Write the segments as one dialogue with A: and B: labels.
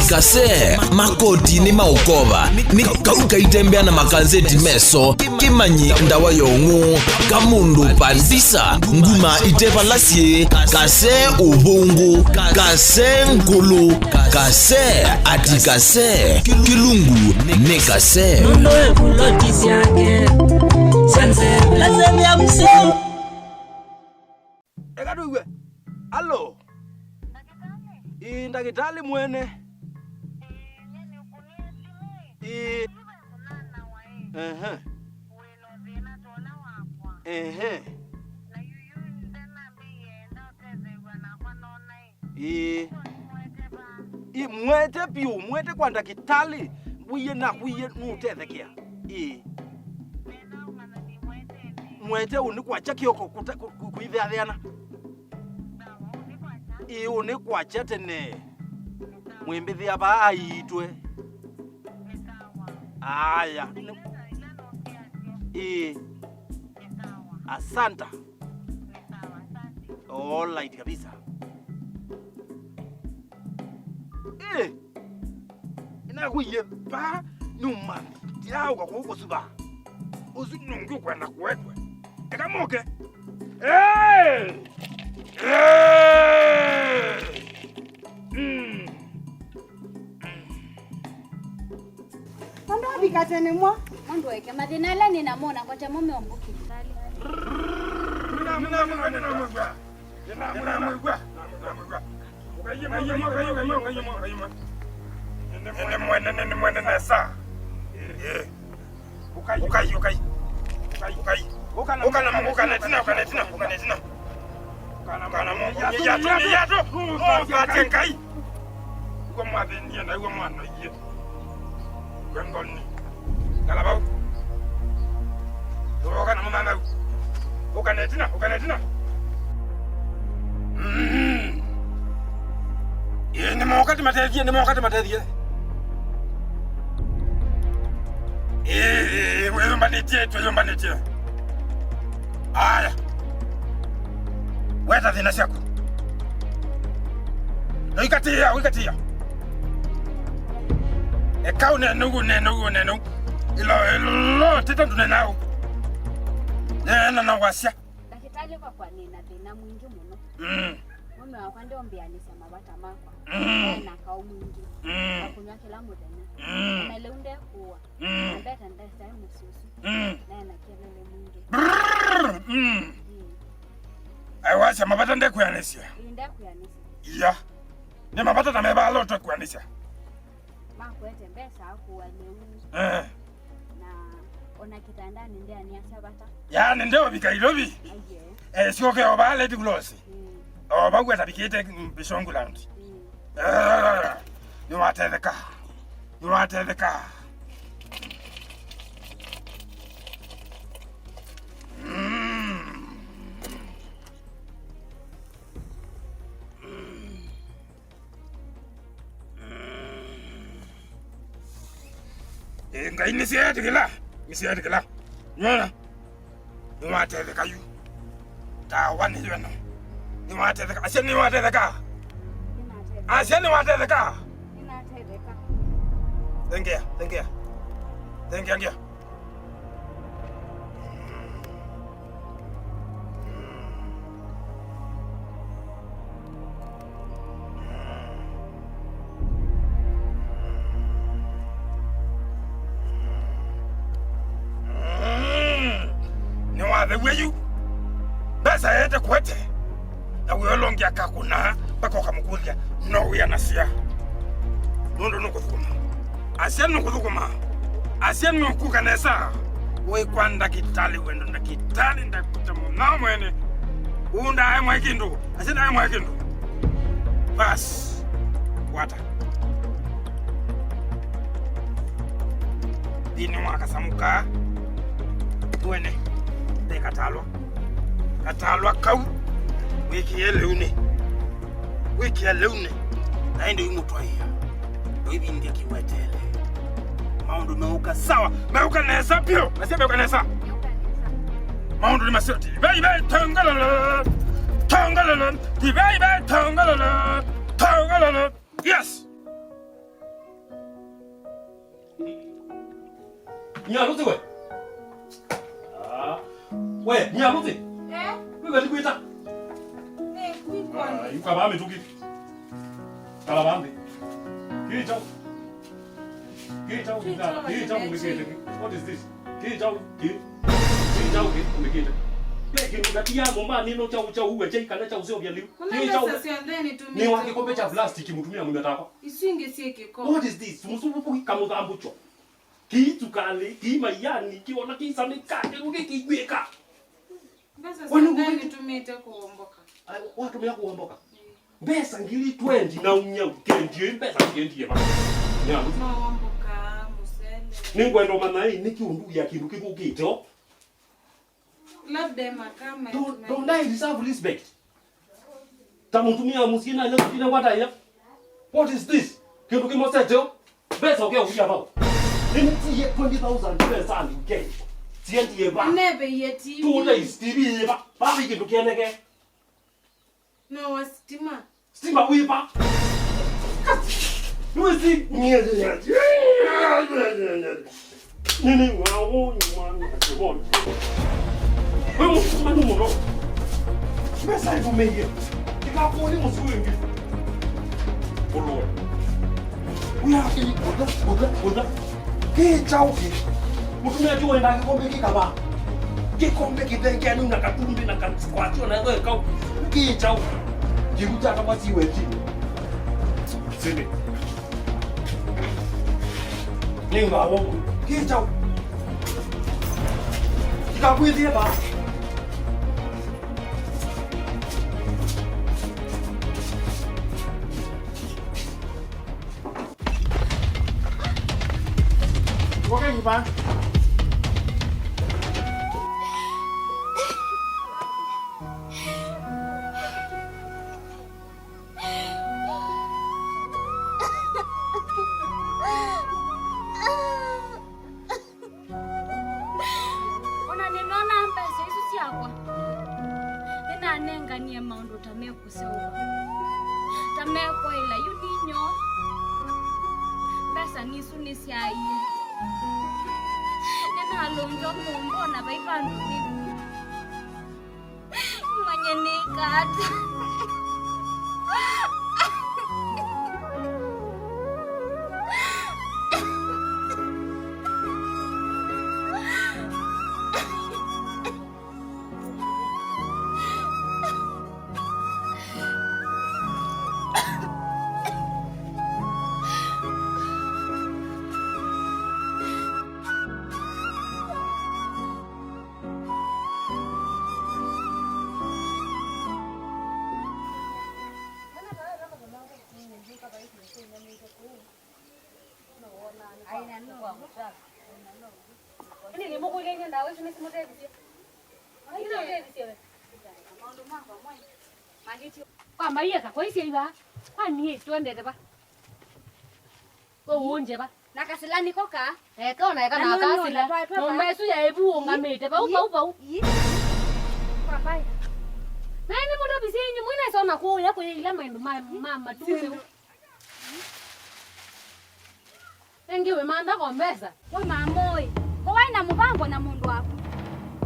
A: Kasee makoti ni maukoba ni kauka itembea na makazeti meso kimanyi ndawa yongu kamundu pandisa nguma itepalasie Kasee ubungu Kasee nkulu Kasee ati Kasee kilungu ne Kasee
B: Noe kulotisi yake Sanse lazemi ya mso
C: Ekaduwe Allo Ndakitali mwene mwete piu mwete kwa Ndakitali wiye na wiye nutethekia mwete uni kwa chakio kuithiathiana uni kwa chatene mwembithia ba aitwe aya asanta all right kabisa ina kuye ba nyuma tiao kwa kusuba usinungu kwenda kwetwe ekamoke
D: Ndo abikatene mwa
E: Mundu weke madinala ninamona kwa chamume ombuki tali.
C: Kalabau. Ukana mama. Ukanetina. Ni mwakati matadhie. Wewe mbanitie. Aya. Weta thina siako. Wikatia. Ekau nenu. Ilo tita tunenao. Na wasia.
E: Ndakitali kwa nina thina mwingi muno. Mume wakwa ndio mbianisa mabata makwa. Na kao mwingi. Akunywa kila muthenya. Na leunde kuwa. Mbeta ndasta mususu. Na kelele mwingi.
C: Aiwasha mabata ndekuyanisia.
E: Ndekuyanisia.
C: Iya. Ni mabata na meba loto kuyanisia.
E: Makwete mbesa akuwa leu. Na ona kitandani ndia ni asabata.
C: Ya ndio bikairobi. Sio ke obale dikulosi. Bagweta bikete bishongu laundi. You want the car. Ngai misiatikila. Nyona. You want the car you. Ta wani yono. You want the car. Asiani want the car. Thank you. The way you basa yete kwete na uyolongia kakuna bako kamukulia no we anasia nondo nokuzukuma asienu kukanesa we kwa Ndakitali Wendo Ndakitali ndakuta mwana mwene unda ai mwakindu asina ai mwakindu bas wata dini mwakasamuka wene de katalwa kau wiki ya leune na ndio imutwa hiya ndio hivi ndiye kiwetele maundu meuka sawa meuka nesa pio nasema meuka nesa maundu ni masoti bai tangalala
D: Nyaruti we. Ah. We, nyaruti. Wewe ndikuita. Yuka bami tuki. Kala bami. Kicha. Kicha umekete. What is this? Kicha umekete. Peke nukatia ngomba nino cha uwe chai kana cha usio vya liu. Ni wa kikombe cha plastic mtumia mnataka.
F: Isinge sie kiko.
D: What is this? Musubu kama zambucho. Kitu kale, kimayani, kiona kisamikate ukikigweka.
F: Besa sandani tumete kuomboka.
D: Watu mya kuomboka. Besa ngili 20 na unya kendi besa kendi yeba. Nyamu.
F: Naomboka musele.
D: Ningwendo manai nikiundu ya kindu kibukito.
F: Labda makama.
D: Don't I deserve respect? Tamutumia muskina leo kina wataya. What is this? Kindu kimoseto. Besa okay uya bao. Nini ye 20,000 pesa and get. Siendi yeba.
F: Never yet TV.
D: 2 days TV yeba. Babi kindu kieneke.
F: No was stima.
D: Stima wipa. Nusi nyeze. Nini wao nyuma kwa. Wewe msumanu moro. Pesa hizo meye. Ikakoni msuwengi. Olo. Uya oda. Kichauki. Mutumia tu enda kikombe kikaba. Kikombe kidengeni na katumbi na katskwati na wewe kau. Kichauki. Jikuta kama si wewe. Sini. Ninga wongo. Kichauki. Kikakwidie ba.
C: Okay, ba?
E: Ona ninaona mpesa hizo si yako. Nina anenga ni amount utameko sewa. Tameko ila yuninyo. Pesa nisu nisiai. Nina lonjo mumbo na baipandu ni. Mwenye nikata. Ini ni moko ile ndawe shime simote bisi. Ina ile bisi wewe. Maondo mako mwe. Magiti. Kwa Maria ka kwa isi iba. Kwa ni tuendete ba. Ko unje ba. Nakasila niko ka. Ka ona ka nakasila. Mumesu ya ebu ngamete ba upa. Kwa pai. Nani mudo bisi nyi mwina sona ko ya ko ile mendo mama tuze. Engiwe manda kwa mbesa. Wewe mamoi. Kwa waina mubango na mundu wako.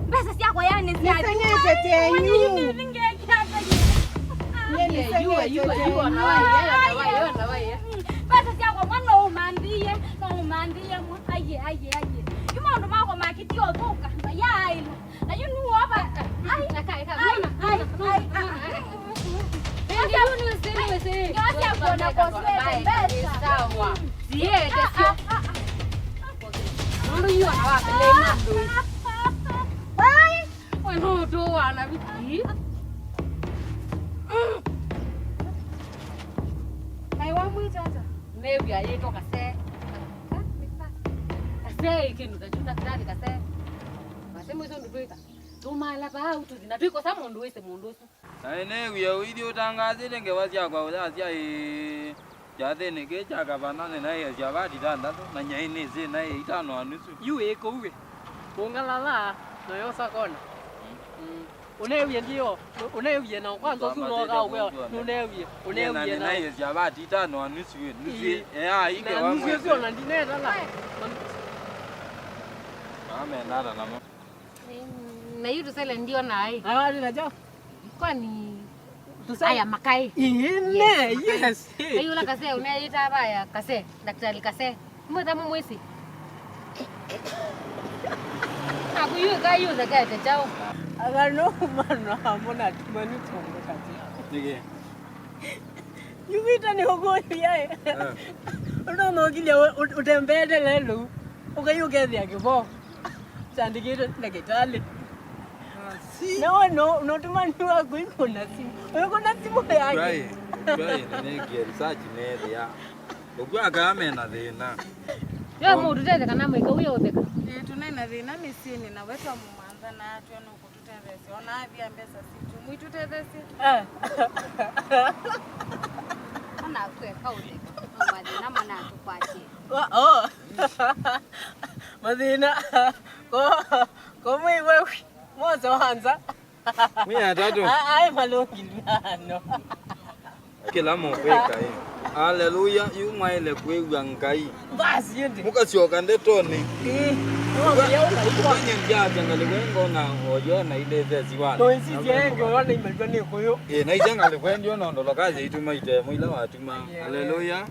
E: Mbesa si yako yani si yako.
F: Nisengeze tenyu.
E: Yeye yuwa na wae. Mbesa si yako mwana umandie, na umandie mwa aye. Yuma ndo mako makiti otoka na yai. Na yunu hapa. Ai nakai unaona. Ndio ni usini. Kasi yako na kosmete mbesa. Sawa. Siete sio. Ndio hiyo na wapi leo ndio. Bye. Wewe ndo wana viki. Mai wangu tata. Maybe ayeto kase. Kase kinu tachuta kidani kase. Basemo hizo ndio ika. Tumala ba utu na tuko sa mundu wese mundu.
G: Aine wiyo video tangazile ngewazia kwa uzazia Jade nige jaga banane na ye jabadi danda na nyaine ze na ye itano anusu.
H: Yue ko uwe. Kongalala no yosa kona. Unewie ndio. Unewie na kwanza suno ga wewe. Unewie
G: na ye jabadi itano anusu we. Nusu ike wa
H: mwe. Nusu na ndineta la.
G: nada na mo.
I: Na hiyo tusele ndio na ai.
H: Awali na jo.
I: Kwani aya makai.
H: Yes.
I: Hiyo la Kasee unaita baya Kasee, Ndakitali Kasee. Mbona mwezi? Akuyuka yuza kete chao.
H: Agano mano hamona tumani tongo kati.
G: Nige.
H: Yuvita ni hogoyo yae. Uno gile utembele lelo. Ukayugezi akibo. Sandikito Ndakitali. No tumani wa kuikona simu. Ukona simu yake.
G: Try nige research ne ya. Ogwa game na thina.
I: Yo mundu tete kana mwika uyo utheka.
F: Tunaina thina ni sini na wetwa mumanza na atu no kututethesi ona avia mbesa situ mwitutethesi
I: Ana kwe kaule. Madina mana tupatie.
H: Oh. Madina. Ko wewe. Mwanzo hanza.
G: Mimi atatu.
H: Ai malongi nano.
G: Kila mopeka hii. Haleluya, yu mwaile kwegwa ngai.
H: Basi yende.
G: Mukasioka ndetoni.
H: Yaona iko.
G: Kwenye njaja ngaliwengo na ojo na ile thesi wale.
H: No insijenge wana imelwa ni koyo.
G: Na ijanga ngaliwendio na ndolo kazi ituma ite mwila watuma. Haleluya.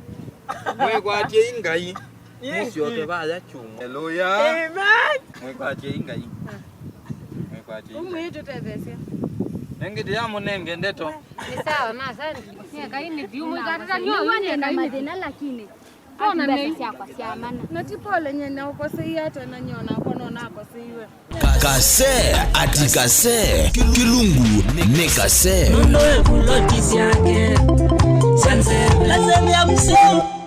G: Mwekwatie ngai. Musioke baya chuma. Haleluya.
H: Amen.
G: Mwekwatie ngai. Mwekwatie.
F: umwitutethesi
G: Nengiti ya munenge ndeto.
I: Ni sawa na asante. Ni kaini diumu ikatata nyo
E: Nione na
I: yune
E: madena lakini
I: Ona nei.
E: kwa siamana.
F: na tipole nyene ukosei hata na nyona kono na koseiwe
A: Kasee ati Kasee kilungu ni Kasee
B: Nondo e kulotisi yake. Sanse, lazemi ya mseo.